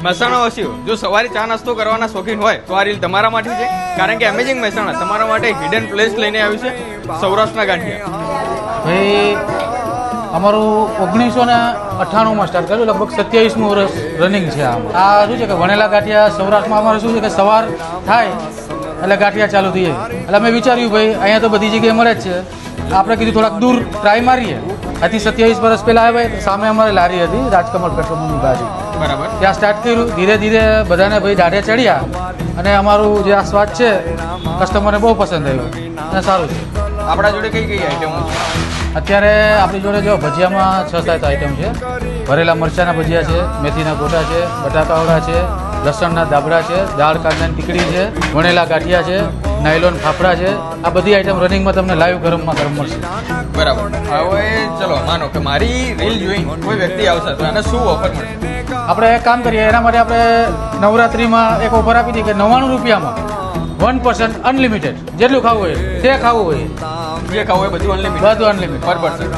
મહેસાણાવાસીઓ જો સવારે ચા નાસ્તો કરવાના શોખીન હોય તો આ રીલ તમારા માટે છે, કારણ કે અમેઝિંગ મહેસાણા તમારા માટે હિડન પ્લેસ લઈને આવ્યું છે, સૌરાષ્ટ્રના ગાંઠિયા. ભાઈ અમારું 1998માં સ્ટાર્ટ કર્યું, લગભગ 27મું વર્ષ રનિંગ છે. આ શું છે કે વણેલા ગાંઠિયા સૌરાષ્ટ્રમાં અમારે શું છે કે સવાર થાય એટલે ગાંઠિયા ચાલુ થઈ જાય. એટલે અમે વિચાર્યું ભાઈ અહીંયા તો બધી જગ્યાએ મળે જ છે, આપણે કીધું થોડાક દૂર ટ્રાય મારીએ. આથી 27 વર્ષ પહેલાં આવ્યા સામે અમારે લારી હતી રાજકમલ પેટ્રોલની બાજુ, બરાબર. ત્યાં સ્ટાર્ટ કર્યું. ધીરે ધીરે બધાને ભાઈ દાઢે ચડ્યા અને અમારું જે આ સ્વાદ છે કસ્ટમરને બહુ પસંદ આવ્યું અને સારું છે. આપણા જોડે કઈ કઈ આઈટમો છે? અત્યારે આપણી જોડે જો ભજીયામાં 6-7 આઈટમ છે. ભરેલા મરચાંના ભજીયા છે, મેથીના ગોટા છે, બટાકાવડા છે, લસણના દાબડા છે, દાળ કાંદાની ટીકડી છે, વણેલા ગાંઠિયા છે, નાયલોન ફાફડા છે. આ બધી આઈટમ રનિંગમાં તમને લાઈવ ગરમમાં ગરમ મળશે. બરાબર. હવે ચલો માનો કે મારી રીલ જોઈને કોઈ વ્યક્તિ આવશે તો એને શું ઓફર મળશે? આપણે એક કામ કરીએ, એના માટે આપણે નવરાત્રિમાં એક ઓફર આપી દઈએ કે 99 રૂપિયામાં 1% અનલિમિટેડ. જેટલું ખાવું હોય તે ખાવું હોય, જે ખાવું હોય બધું અનલિમિટેડ, બધું અનલિમિટેડ પર પર્સન.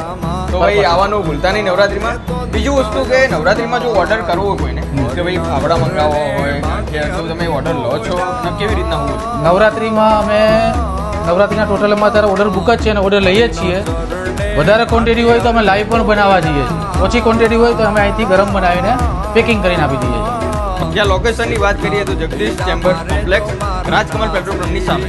તો ભાઈ આવવાનું ભૂલતા નહીં નવરાત્રિમાં. બીજું વસ્તુ કે નવરાત્રિમાં જો ઓર્ડર કરવો હોય કોઈને કે ભાઈ ફાફડા મંગાવવા હોય કે તો તમે ઓર્ડર લો છો અને કેવી રીતના હોય? નવરાત્રિમાં અમે નવરાત્રિના ટોટલમાં અત્યારે ઓર્ડર બુક જ છે અને ઓર્ડર લઈએ જ છીએ. વધારે ક્વોન્ટિટી હોય તો અમે લાઈવ પણ બનાવવા જઈએ છીએ, ઓછી ક્વોન્ટિટી હોય તો અમે અહીંથી ગરમ બનાવીને પેકિંગ કરીને આપી દઈએ છીએ. જ્યાં લોકેશનની વાત કરીએ તો Jagdish chambers complex Rajkamal petrol પંપની સામે.